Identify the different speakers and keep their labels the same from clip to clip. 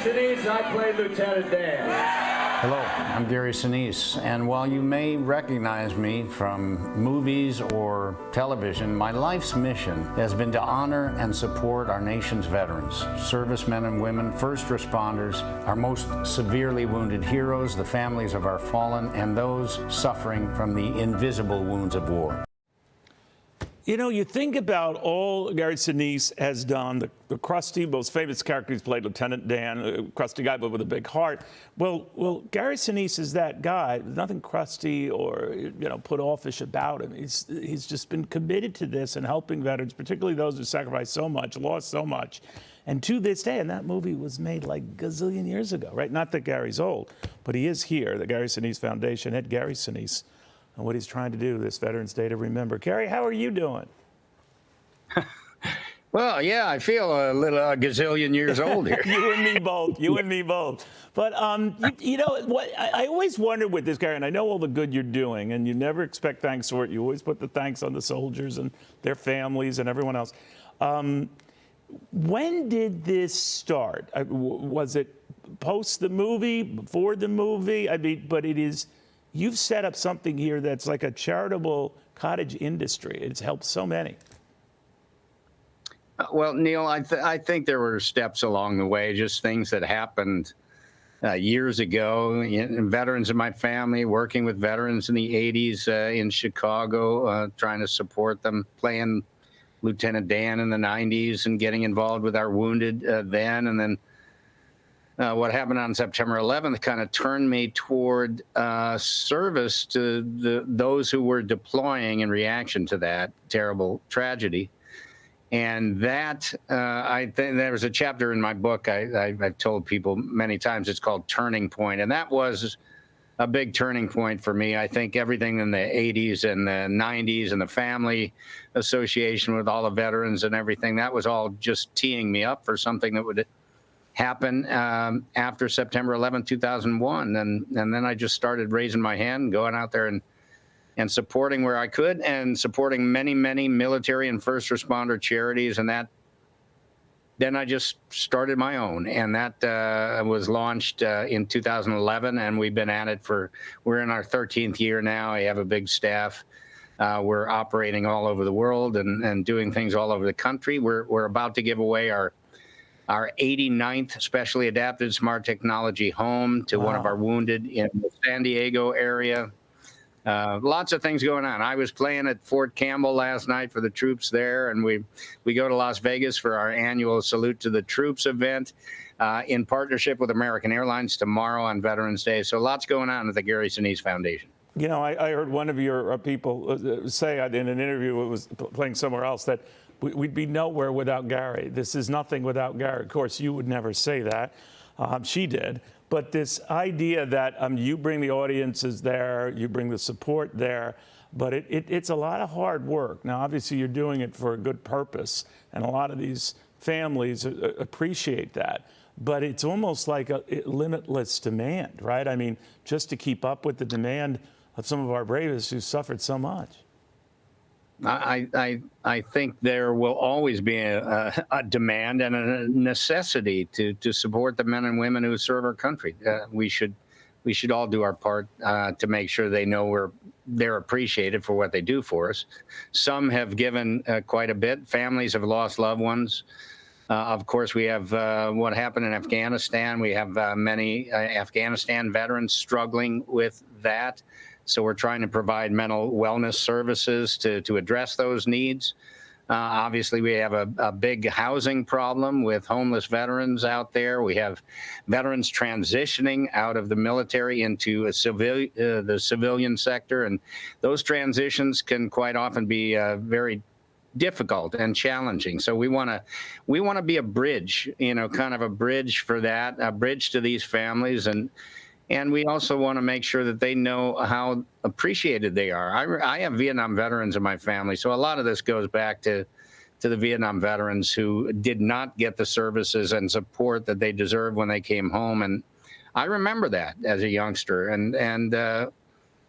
Speaker 1: Sinise, I play Lieutenant Dan.
Speaker 2: Hello, I'm Gary Sinise, and while you may recognize me from movies or television, my life's mission has been to honor and support our nation's veterans, servicemen and women, first responders, our most severely wounded heroes, the families of our fallen, and those suffering from the invisible wounds of war.
Speaker 3: You know, you think about all Gary Sinise has done, the crusty, most famous character he's played, Lieutenant Dan, a crusty guy, but with a big heart. Well, Gary Sinise is that guy. There's nothing crusty or, put offish about him. He's just been committed to this and helping veterans, particularly those who sacrificed so much, lost so much. And to this day, and that movie was made like a gazillion years ago, right? Not that Gary's old, but he is here, the Gary Sinise Foundation, Head Gary Sinise, and what he's trying to do this Veterans Day to remember. Gary, how are you doing?
Speaker 2: Well, yeah, I feel a gazillion years old here.
Speaker 3: You and me both. You and me both. But you know what? I always wonder with this, Gary, and I know all the good you're doing, and you never expect thanks for it. You always put the thanks on the soldiers and their families and everyone else. When did this start? Was it post the movie, before the movie? I mean, but it is. You've set up something here that's like a charitable cottage industry. It's helped so many.
Speaker 2: Well, Neil, I think there were steps along the way, just things that happened years ago. Veterans in my family, working with veterans in the 80s in Chicago, trying to support them, playing Lieutenant Dan in the 90s and getting involved with our wounded then. And then what happened on September 11th kind of turned me toward service to those who were deploying in reaction to that terrible tragedy. And that, I think there was a chapter in my book I've told people many times, it's called Turning Point. And that was a big turning point for me. I think everything in the 80s and the 90s and the family association with all the veterans and everything, that was all just teeing me up for something that would happen after September 11, 2001. And then I just started raising my hand, going out there and supporting where I could, and supporting many, many military and first responder charities. And then I just started my own. And that was launched in 2011. And we've been at it we're in our 13th year now. I have a big staff. We're operating all over the world and doing things all over the country. We're about to give away our 89th specially adapted smart technology home to one of our wounded in the San Diego area. Lots of things going on. I was playing at Fort Campbell last night for the troops there, and we go to Las Vegas for our annual Salute to the Troops event in partnership with American Airlines tomorrow on Veterans Day. So lots going on at the Gary Sinise Foundation.
Speaker 3: You know, I heard one of your people say in an interview, it was playing somewhere else, that we'd be nowhere without Gary. This is nothing without Gary. Of course, you would never say that. She did. But this idea that you bring the audiences there, you bring the support there, but it's a lot of hard work. Now, obviously, you're doing it for a good purpose, and a lot of these families appreciate that. But it's almost like a limitless demand, right? I mean, just to keep up with the demand of some of our bravest who suffered so much.
Speaker 2: I think there will always be a demand and a necessity to support the men and women who serve our country. We should all do our part to make sure they know they're appreciated for what they do for us. Some have given quite a bit. Families have lost loved ones. Of course, we have what happened in Afghanistan. We have many Afghanistan veterans struggling with that. So we're trying to provide mental wellness services to address those needs. Obviously, we have a big housing problem with homeless veterans out there. We have veterans transitioning out of the military into the civilian sector. And those transitions can quite often be very difficult and challenging. So we want to be a bridge, kind of a bridge for that, a bridge to these families. And we also want to make sure that they know how appreciated they are. I have Vietnam veterans in my family, so a lot of this goes back to the Vietnam veterans who did not get the services and support that they deserved when they came home. And I remember that as a youngster. And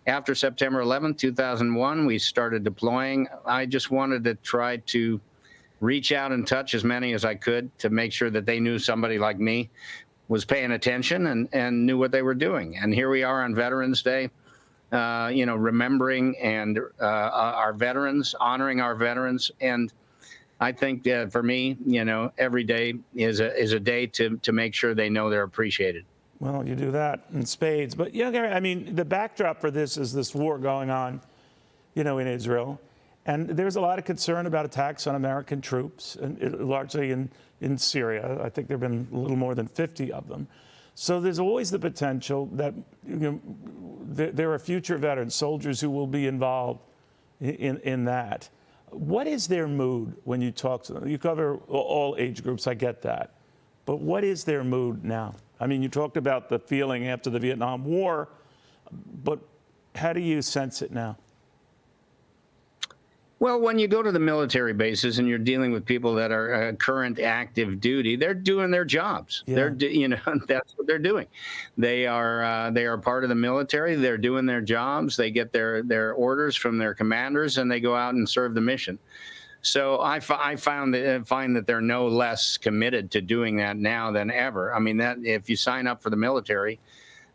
Speaker 2: after September 11th, 2001, we started deploying. I just wanted to try to reach out and touch as many as I could to make sure that they knew somebody like me was paying attention and knew what they were doing. And here we are on Veterans Day, remembering and our veterans, honoring our veterans. And I think for me, every day is a day to make sure they know they're appreciated.
Speaker 3: Well, you do that in spades. But, Gary, I mean, the backdrop for this is this war going on, in Israel. And there's a lot of concern about attacks on American troops, and largely in Syria. I think there have been a little more than 50 of them. So there's always the potential that there are future veterans, soldiers who will be involved in that. What is their mood when you talk to them? You cover all age groups, I get that. But what is their mood now? I mean, you talked about the feeling after the Vietnam War, but how do you sense it now?
Speaker 2: Well, when you go to the military bases and you're dealing with people that are current active duty, they're doing their jobs.
Speaker 3: Yeah.
Speaker 2: That's what they're doing. They are part of the military. They're doing their jobs. They get their orders from their commanders, and they go out and serve the mission. So I find that they're no less committed to doing that now than ever. I mean, that if you sign up for the military,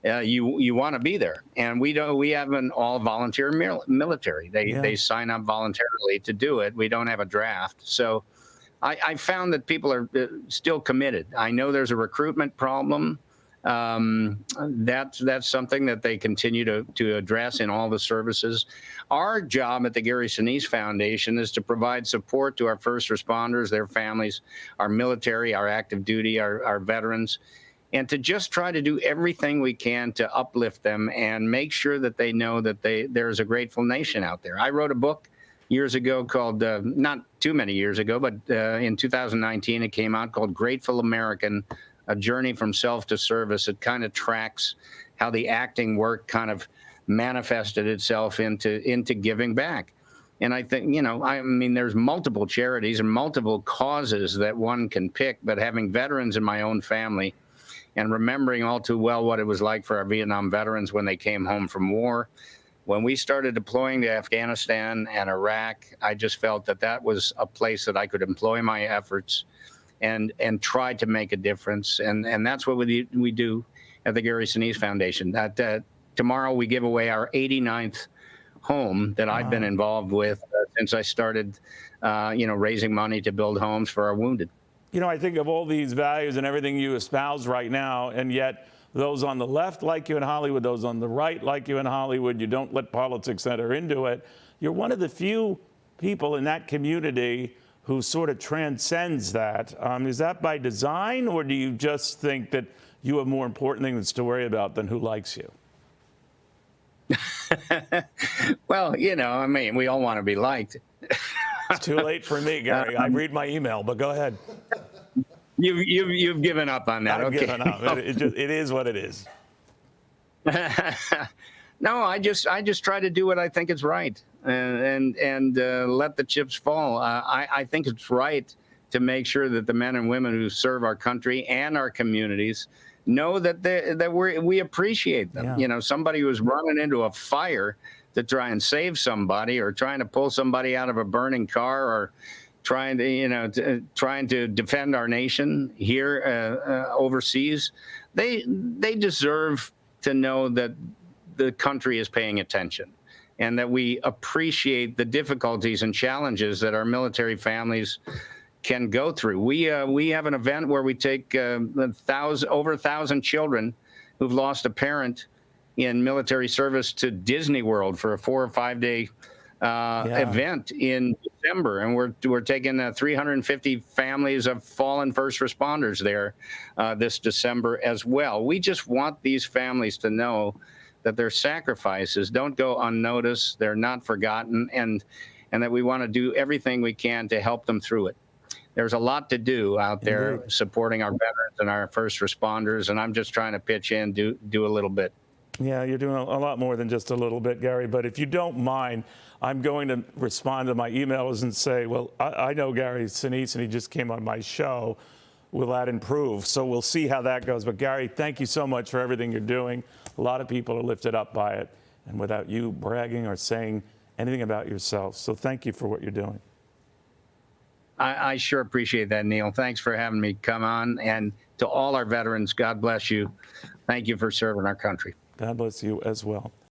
Speaker 2: you want to be there, and we have an all volunteer military. They sign up voluntarily to do it. We don't have a draft. So I found that people are still committed. I know there's a recruitment problem. That's something that they continue to address in all the services. Our job at the Gary Sinise Foundation is to provide support to our first responders, their families, our military, our active duty, our veterans, and to just try to do everything we can to uplift them and make sure that they know that there's a grateful nation out there. I wrote a book years ago called, not too many years ago, but in 2019 it came out, called Grateful American, A Journey from Self to Service. It kind of tracks how the acting work kind of manifested itself into giving back. And I think, I mean, there's multiple charities and multiple causes that one can pick, but having veterans in my own family and remembering all too well what it was like for our Vietnam veterans when they came home from war. When we started deploying to Afghanistan and Iraq, I just felt that was a place that I could employ my efforts and try to make a difference. And that's what we do at the Gary Sinise Foundation. Tomorrow we give away our 89th home that I've been involved with since I started, raising money to build homes for our wounded.
Speaker 3: I think of all these values and everything you espouse right now, and yet those on the left like you in Hollywood, those on the right like you in Hollywood, you don't let politics enter into it. You're one of the few people in that community who sort of transcends that. Is that by design, or do you just think that you have more important things to worry about than who likes you?
Speaker 2: Well, I mean, we all want to be liked.
Speaker 3: It's too late for me, Gary. I read my email, but go ahead.
Speaker 2: You've given up on that.
Speaker 3: I've
Speaker 2: Okay.
Speaker 3: given up. It is what it is.
Speaker 2: No, I just try to do what I think is right, and let the chips fall. I think it's right to make sure that the men and women who serve our country and our communities know that we appreciate them.
Speaker 3: Yeah.
Speaker 2: Somebody who's running into a fire to try and save somebody, or trying to pull somebody out of a burning car, or trying to defend our nation here overseas, they deserve to know that the country is paying attention and that we appreciate the difficulties and challenges that our military families can go through. We have an event where we take over 1,000 children who've lost a parent in military service to Disney World for a 4 or 5 day event in December, and we're taking 350 families of fallen first responders there this December as well. We just want these families to know that their sacrifices don't go unnoticed, they're not forgotten, and that we want to do everything we can to help them through it. There's a lot to do out there supporting our veterans and our first responders, and I'm just trying to pitch in, do a little bit.
Speaker 3: Yeah, you're doing a lot more than just a little bit, Gary. But if you don't mind, I'm going to respond to my emailers and say, well, I know Gary Sinise, and he just came on my show. Will that improve? So we'll see how that goes. But Gary, thank you so much for everything you're doing. A lot of people are lifted up by it, and without you bragging or saying anything about yourself. So thank you for what you're doing.
Speaker 2: I sure appreciate that, Neil. Thanks for having me come on. And to all our veterans, God bless you. Thank you for serving our country.
Speaker 3: God bless you as well.